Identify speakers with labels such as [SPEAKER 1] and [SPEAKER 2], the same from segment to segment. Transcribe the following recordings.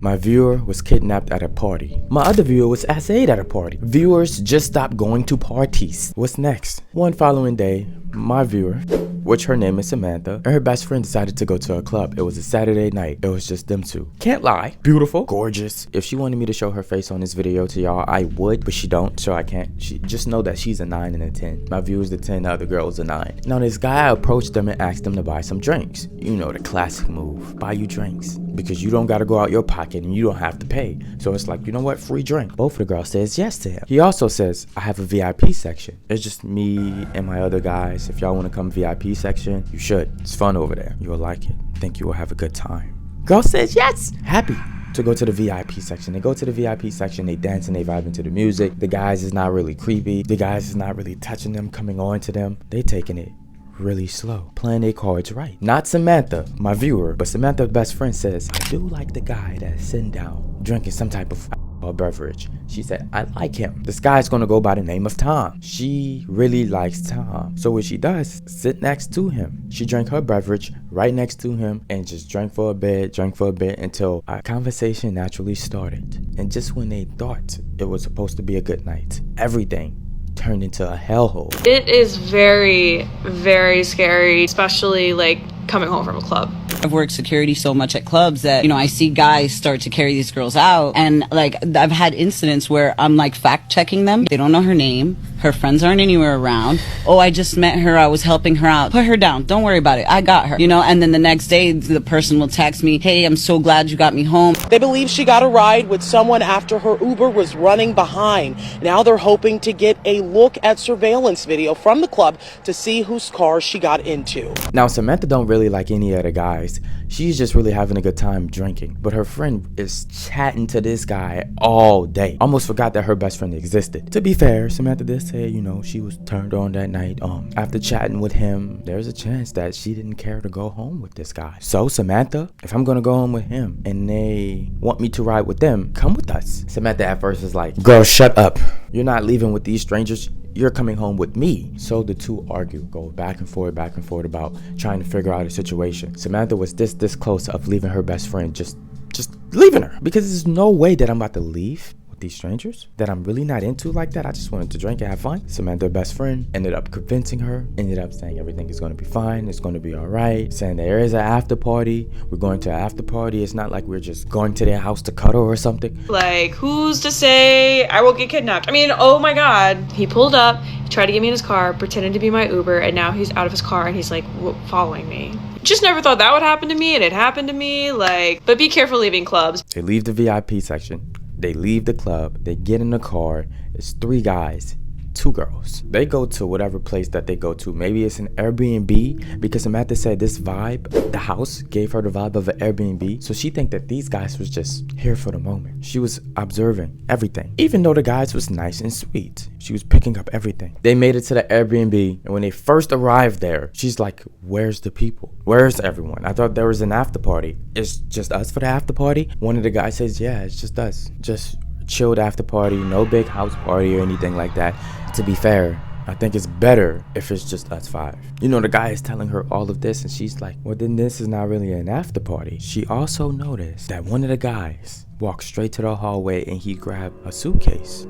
[SPEAKER 1] My viewer was kidnapped at a party. My other viewer was assayed at a party. Viewers just stopped going to parties. What's next? One following day, my viewer, which her name is Samantha, and her best friend decided to go to a club. It was a Saturday night. It was just them two. Can't lie. Beautiful. Gorgeous. If she wanted me to show her face on this video to y'all, I would, but she don't, so I can't. She just know that she's a 9 and a 10. My viewer's the 10, the other girl is a 9. Now this guy approached them and asked them to buy some drinks. You know, the classic move. Buy you drinks. Because you don't gotta go out your pocket and you don't have to pay. So it's like, you know what? Free drink. Both of the girls says yes to him. He also says, I have a VIP section. It's just me and my other guys. If y'all wanna come VIP section, you should. It's fun over there. You will like it. I think you will have a good time. Girl says yes. Happy to go to the VIP section. They go to the VIP section, they dance and they vibe into the music. The guys is not really creepy. The guys is not really touching them, coming on to them. They taking it really slow, playing their cards right. Not Samantha, my viewer, but Samantha's best friend says, I do like the guy that's sitting down, drinking some type of beverage. She said, I like him. This guy's gonna go by the name of Tom. She really likes Tom. So what she does, sit next to him. She drank her beverage right next to him and just drank for a bit until a conversation naturally started. And just when they thought it was supposed to be a good night, everything turned into a hellhole.
[SPEAKER 2] It is very, very scary, especially like coming home from a club.
[SPEAKER 3] I've worked security so much at clubs that, I see guys start to carry these girls out, and like I've had incidents where I'm like fact checking them. They don't know her name. Her friends aren't anywhere around. Oh, I just met her. I was helping her out. Put her down. Don't worry about it. I got her. And then the next day the person will text me, hey, I'm so glad you got me home.
[SPEAKER 4] They believe she got a ride with someone after her Uber was running behind. Now they're hoping to get a look at surveillance video from the club to see whose car she got into.
[SPEAKER 1] Now Samantha don't really like any of the guys. She's just really having a good time drinking. But her friend is chatting to this guy all day. Almost forgot that her best friend existed. To be fair, Samantha did say, she was turned on that night. After chatting with him, there's a chance that she didn't care to go home with this guy. So Samantha, if I'm gonna go home with him and they want me to ride with them, come with us. Samantha at first is like, girl, shut up. You're not leaving with these strangers. You're coming home with me. So the two argue, go back and forth about trying to figure out a situation. Samantha was this close of leaving her best friend, just leaving her. Because there's no way that I'm about to leave with these strangers that I'm really not into like that. I just wanted to drink and have fun. Samantha's best friend ended up convincing her, ended up saying everything is going to be fine, it's going to be all right, saying there is an after party, we're going to an after party. It's not like we're just going to their house to cuddle or something.
[SPEAKER 2] Like, who's to say I won't get kidnapped? I mean, oh my god. He pulled up, he tried to get me in his car, pretended to be my Uber, and now he's out of his car and he's like following me. Just never thought that would happen to me, and it happened to me. But be careful leaving clubs.
[SPEAKER 1] They leave the VIP section. They leave the club, they get in the car, it's 3 guys, 2 girls. They go to whatever place that they go to. Maybe it's an Airbnb, because Samantha said this vibe, the house gave her the vibe of an Airbnb. So she think that these guys was just here for the moment. She was observing everything. Even though the guys was nice and sweet, she was picking up everything. They made it to the Airbnb, and when they first arrived there, she's like, where's the people? Where's everyone? I thought there was an after party. It's just us for the after party? One of the guys says, yeah, it's just us. Just chilled after party, no big house party or anything like that. To be fair, I think it's better if it's just us 5. The guy is telling her all of this and she's like, well, then this is not really an after party. She also noticed that one of the guys walked straight to the hallway and he grabbed a suitcase.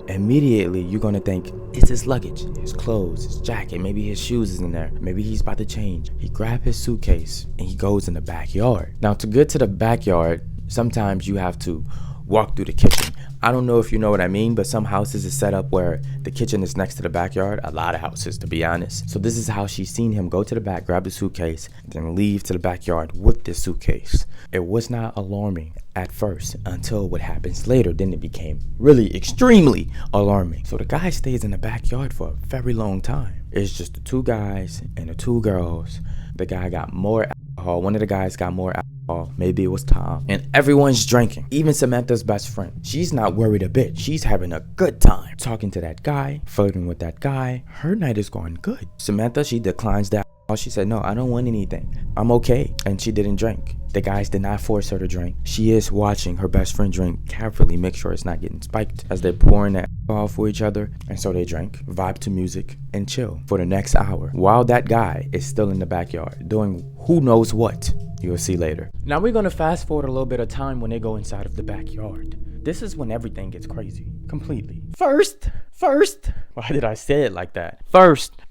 [SPEAKER 1] Immediately you're gonna think it's his luggage, his clothes, his jacket, maybe his shoes is in there, maybe he's about to change. He grabbed his suitcase and he goes in the backyard. Now to get to the backyard, sometimes you have to walk through the kitchen. I don't know if you know what I mean, but some houses is set up where the kitchen is next to the backyard. A lot of houses, to be honest. So this is how she's seen him go to the back, grab the suitcase, then leave to the backyard with this suitcase. It was not alarming at first until what happens later. Then it became really extremely alarming. So the guy stays in the backyard for a very long time. It's just the 2 guys and the 2 girls. The guy got more alcohol. One of the guys got more alcohol. Maybe it was Tom. And everyone's drinking. Even Samantha's best friend. She's not worried a bit. She's having a good time. Talking to that guy. Flirting with that guy. Her night is going good. Samantha, she declines that. She said, no, I don't want anything. I'm okay. And she didn't drink. The guys did not force her to drink. She is watching her best friend drink carefully, make sure it's not getting spiked as they're pouring that alcohol for each other. And so they drank, vibe to music, and chill for the next hour while that guy is still in the backyard doing who knows what. You'll see later. Now we're gonna fast forward a little bit of time when they go inside of the backyard. This is when everything gets crazy. Completely. First. Why did I say it like that? First.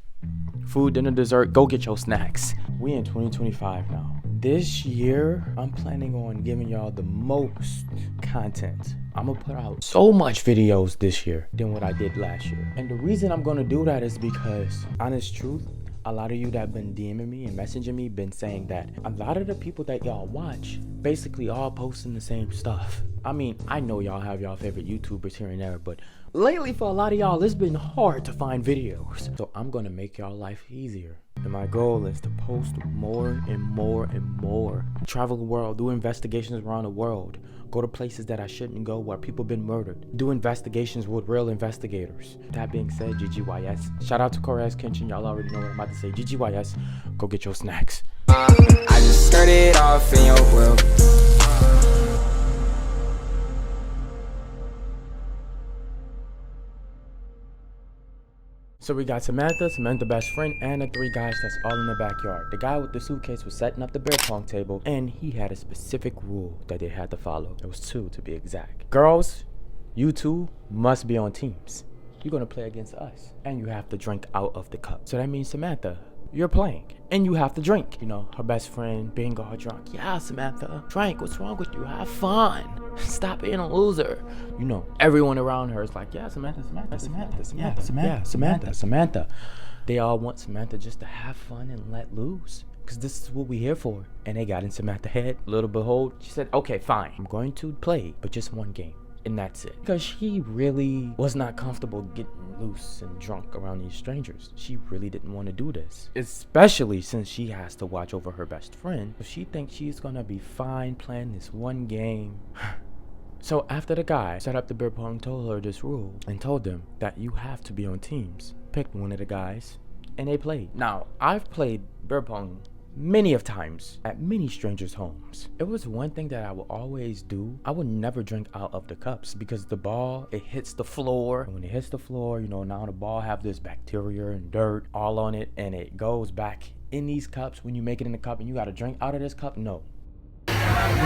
[SPEAKER 1] Food, dinner, dessert, go get your snacks. We in 2025 now. This year, I'm planning on giving y'all the most content. I'm gonna put out so much videos this year than what I did last year. And the reason I'm gonna do that is because, honest truth, a lot of you that been DMing me and messaging me been saying that a lot of the people that y'all watch basically all posting the same stuff. I mean, I know y'all have y'all favorite YouTubers here and there, but lately for a lot of y'all, it's been hard to find videos. So I'm gonna make y'all life easier. And my goal is to post more and more and more. Travel the world, do investigations around the world. Go to places that I shouldn't go where people been murdered. Do investigations with real investigators. That being said, GGYS. Shout out to Corez Kitchen. Y'all already know what I'm about to say. GGYS. Go get your snacks.
[SPEAKER 5] I just started off in your world.
[SPEAKER 1] So we got Samantha best friend, and the three guys that's all in the backyard. The guy with the suitcase was setting up the beer pong table, and he had a specific rule that they had to follow. It was 2 to be exact. Girls, you two must be on teams. You're gonna play against us, and you have to drink out of the cup. So that means Samantha, you're playing, and you have to drink. You know, her best friend being all drunk. Yeah, Samantha, drink. What's wrong with you? Have fun. Stop being a loser. You know, everyone around her is like, yeah, Samantha. They all want Samantha just to have fun and let loose, because this is what we're here for. And they got in Samantha's head. Little behold, she said, okay, fine. I'm going to play, but just one game. And that's it. Because she really was not comfortable getting loose and drunk around these strangers. She really didn't want to do this. Especially since she has to watch over her best friend. But she thinks she's gonna be fine playing this one game. So after the guy set up the beer pong, told her this rule and told them that you have to be on teams. Picked one of the guys and they played. Now, I've played beer pong many of times at many strangers' homes. It was one thing that I would always do. I would never drink out of the cups because the ball, it hits the floor. And when it hits the floor, you know, now the ball have this bacteria and dirt all on it, and it goes back in these cups. When you make it in the cup and you gotta drink out of this cup, no.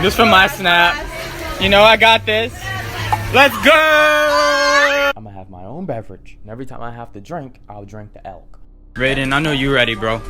[SPEAKER 6] Just for my snap. You know I got this. Let's go!
[SPEAKER 1] I'm gonna have my own beverage, and every time I have to drink, I'll drink the elk.
[SPEAKER 6] Raiden, I know you ready, bro.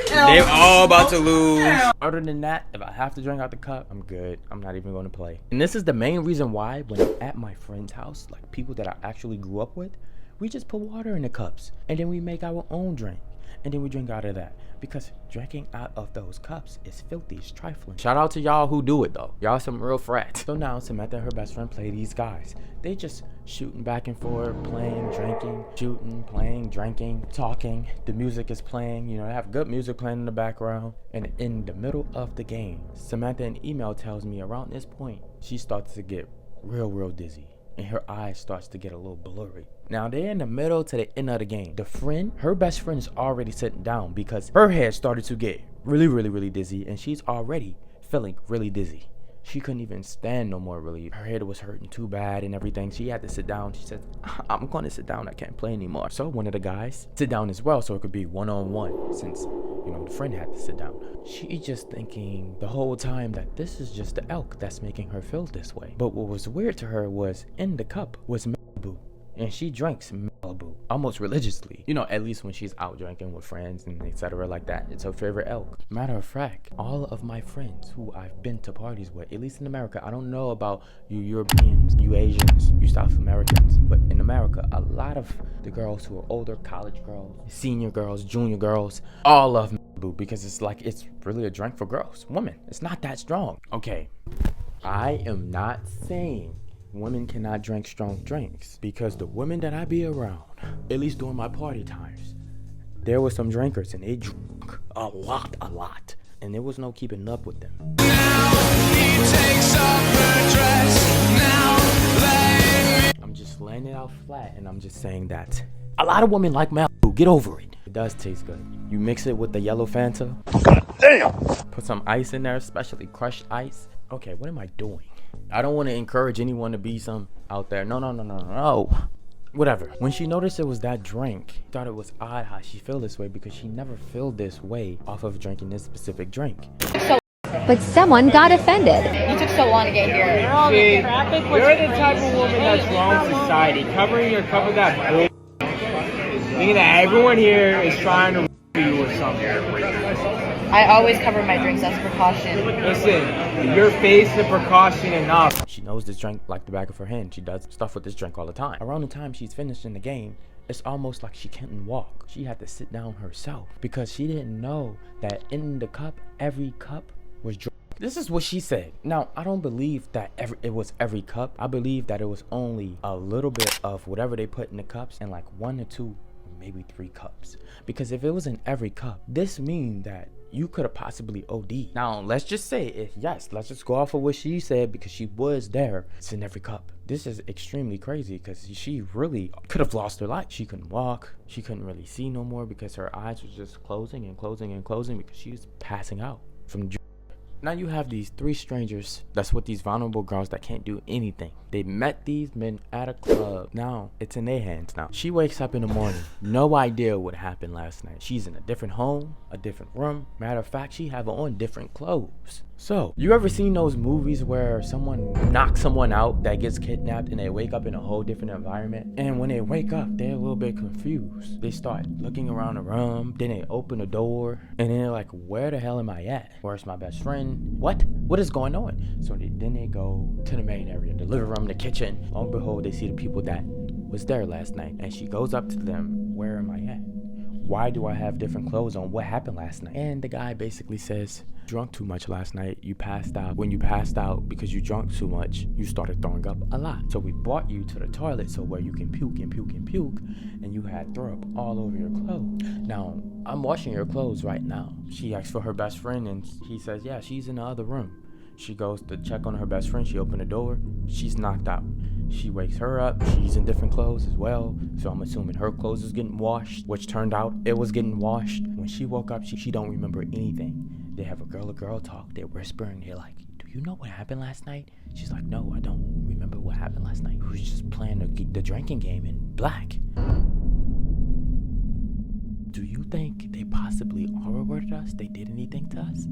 [SPEAKER 6] They all about to lose.
[SPEAKER 1] Other than that, if I have to drink out the cup, I'm good. I'm not even going to play. And this is the main reason why when I'm at my friend's house, like people that I actually grew up with, we just put water in the cups and then we make our own drink and then we drink out of that, because drinking out of those cups is filthy, it's trifling. Shout out to y'all who do it though. Y'all some real frats. So now Samantha and her best friend play these guys. They just shooting back and forth, playing, drinking, shooting, playing, drinking, talking. The music is playing, you know, they have good music playing in the background. And in the middle of the game, Samantha in email tells me around this point, she starts to get real dizzy. And her eyes starts to get a little blurry. Now they're in the middle to the end of the game. The friend, her best friend is already sitting down because her head started to get really dizzy, and she's already feeling really dizzy. She couldn't even stand no more really. Her head was hurting too bad and everything. She had to sit down. She said, I'm gonna sit down, I can't play anymore. So one of the guys sit down as well so it could be one-on-one, since, you know, the friend had to sit down. She just thinking the whole time that this is just the elk that's making her feel this way. But what was weird to her was in the cup was Malibu, and she drinks Malibu almost religiously. You know, at least when she's out drinking with friends and etc. like that. It's her favorite elk. Matter of fact, all of my friends who I've been to parties with, at least in America, I don't know about you Europeans, you Asians, you South Americans, but in America, a lot of the girls who are older, college girls, senior girls, junior girls, all love Malibu because it's like, it's really a drink for girls, women. It's not that strong. Okay, I am not saying women cannot drink strong drinks, because the women that I be around, at least during my party times, there were some drinkers and they drank a lot, and there was no keeping up with them. I'm just laying it out flat, and I'm just saying that a lot of women like Malibu. Get over it. It does taste good. You mix it with the yellow Fanta. God damn. Put some ice in there, especially crushed ice. Okay, what am I doing? I don't want to encourage anyone to be some out there. No. Whatever. When she noticed it was that drink, thought it was odd how she feel this way because she never felt this way off of drinking this specific drink.
[SPEAKER 7] But someone got offended.
[SPEAKER 8] You took so long to get here.
[SPEAKER 6] See, you're the type of woman that's wrong with society. Covering your cup of that bull. Thinking that everyone here is trying to you or something.
[SPEAKER 8] I always cover my drinks as a precaution.
[SPEAKER 6] Listen, your face is a precaution enough.
[SPEAKER 1] She knows this drink like the back of her hand. She does stuff with this drink all the time. Around the time she's finished in the game, it's almost like she can't walk. She had to sit down herself because she didn't know that in the cup, every cup was drunk. This is what she said. Now, I don't believe that it was every cup. I believe that it was only a little bit of whatever they put in the cups and like 1 or 2, maybe 3 cups. Because if it was in every cup, this means that you could have possibly OD'd. Now, let's just say, let's just go off of what she said because she was there. It's in every cup. This is extremely crazy because she really could have lost her life. She couldn't walk. She couldn't really see no more because her eyes were just closing and closing and closing because she was passing out from. Now you have these 3 strangers. That's what these vulnerable girls that can't do anything. They met these men at a club. Now it's in their hands now. She wakes up in the morning. No idea what happened last night. She's in a different home, a different room. Matter of fact, she have on different clothes. So, you ever seen those movies where someone knocks someone out that gets kidnapped and they wake up in a whole different environment? And when they wake up, they're a little bit confused. They start looking around the room, then they open the door, and then they're like, where the hell am I at? Where's my best friend? What is going on? So then they go to the main area, the living room, the kitchen. Lo and behold, they see the people that was there last night. And she goes up to them, where am I at? Why do I have different clothes on? What happened last night? And the guy basically says, drunk too much last night. You passed out. When you passed out because you drunk too much, you started throwing up a lot. So we brought you to the toilet so where you can puke and puke and puke, and you had throw up all over your clothes. Now, I'm washing your clothes right now. She asks for her best friend and he says, yeah, she's in the other room. She goes to check on her best friend. She opened the door. She's knocked out. She wakes her up. She's in different clothes as well. So I'm assuming her clothes is getting washed, which turned out it was getting washed. When she woke up, she don't remember anything. They have a girl talk. They're whispering. They're like, do you know what happened last night? She's like, no, I don't remember what happened last night. We was just playing the drinking game in black. Do you think they possibly R-worded us? They did anything to us?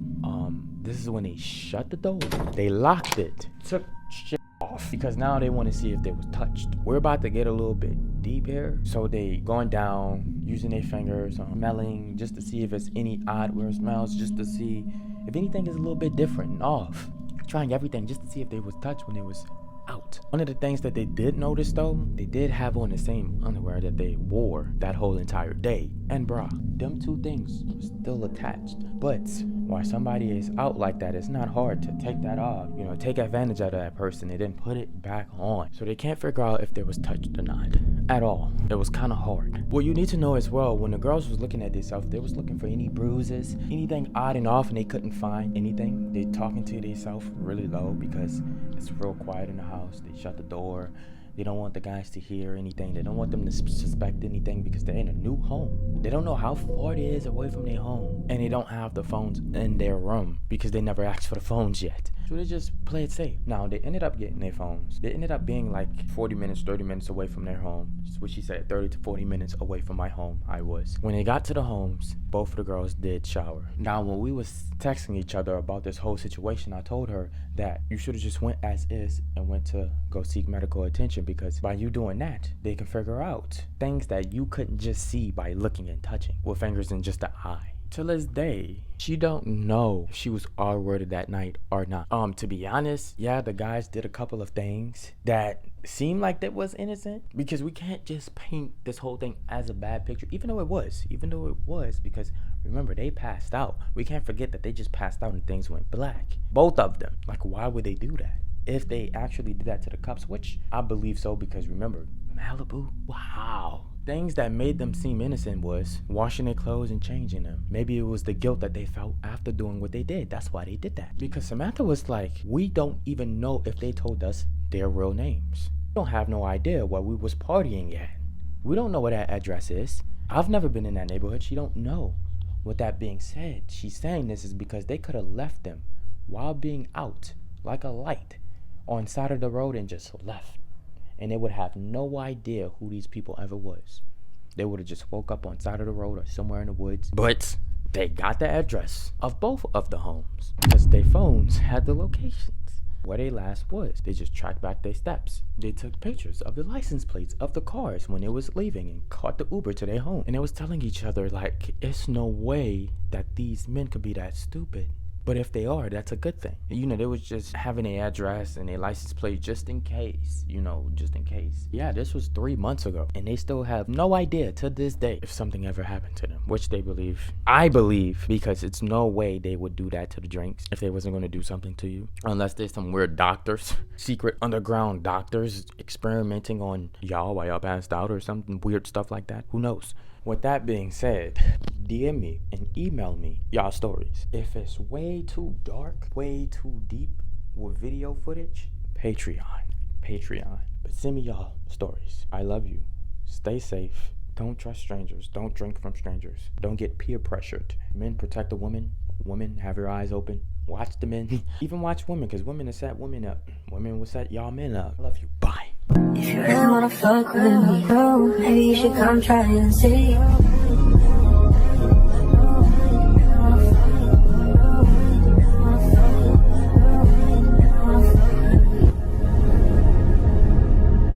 [SPEAKER 1] This is when they shut the door. They locked it. Took shit off because now they want to see if they was touched. We're about to get a little bit deep here. So they going down, using their fingers, smelling just to see if it's any odd weird smells, just to see if anything is a little bit different and off. Trying everything just to see if they was touched when they was out. One of the things that they did notice though, they did have on the same underwear that they wore that whole entire day. And bra, them 2 things were still attached. But while somebody is out like that, it's not hard to take that off, take advantage of that person and then put it back on. So they can't figure out if they was touched or not at all. It was kind of hard. What you need to know as well, when the girls was looking at themselves, they was looking for any bruises, anything odd and off, and they couldn't find anything. They talking to themselves really low because it's real quiet in the house. They shut the door. They don't want the guys to hear anything. They don't want them to suspect anything because they're in a new home. They don't know how far it is away from their home. And they don't have the phones in their room because they never asked for the phones yet. So they just play it safe. Now, they ended up getting their phones. They ended up being like 40 minutes, 30 minutes away from their home. That's what she said, 30 to 40 minutes away from my home, I was. When they got to the homes, both of the girls did shower. Now, when we was texting each other about this whole situation, I told her that you should have just went as is and went to go seek medical attention, because by you doing that, they can figure out things that you couldn't just see by looking and touching with fingers in just the eye. Till this day, she don't know if she was R-worded that night or not. To be honest, yeah, the guys did a couple of things that seemed like that was innocent, because we can't just paint this whole thing as a bad picture, even though it was, because remember, they passed out. We can't forget that they just passed out and things went black. Both of them. Like, why would they do that? If they actually did that to the cups, which I believe so, because remember, Malibu, wow. Things that made them seem innocent was washing their clothes and changing them. Maybe it was the guilt that they felt after doing what they did. That's why they did that. Because Samantha was like, we don't even know if they told us their real names. We don't have no idea where we was partying at. We don't know where that address is. I've never been in that neighborhood. She don't know. With that being said, she's saying this is because they could have left them while being out like a light on side of the road and just left. and they would have no idea who these people ever was. They would have just woke up on side of the road or somewhere in the woods. But they got the address of both of the homes because their phones had the locations where they last was. They just tracked back their steps. They took pictures of the license plates of the cars when they was leaving and caught the Uber to their home. And they was telling each other, like, it's no way that these men could be that stupid. But if they are, that's a good thing. You know, they was just having a address and a license plate just in case, you know, just in case. Yeah, this was 3 months ago, and they still have no idea to this day if something ever happened to them, which they believe. I believe, because it's no way they would do that to the drinks if they wasn't going to do something to you. Unless there's some weird doctors, secret underground doctors experimenting on y'all while y'all passed out or something weird stuff like that. Who knows? With that being said, DM me and email me y'all stories. If it's way too dark, way too deep with video footage, Patreon. But send me y'all stories. I love you. Stay safe. Don't trust strangers. Don't drink from strangers. Don't get peer pressured. Men protect the women. Women, have your eyes open. Watch the men. Even watch women, because women will set women up. Women will set y'all men up. I love you. Bye.
[SPEAKER 9] If you really wanna fuck with me, bro, maybe you should come try and see.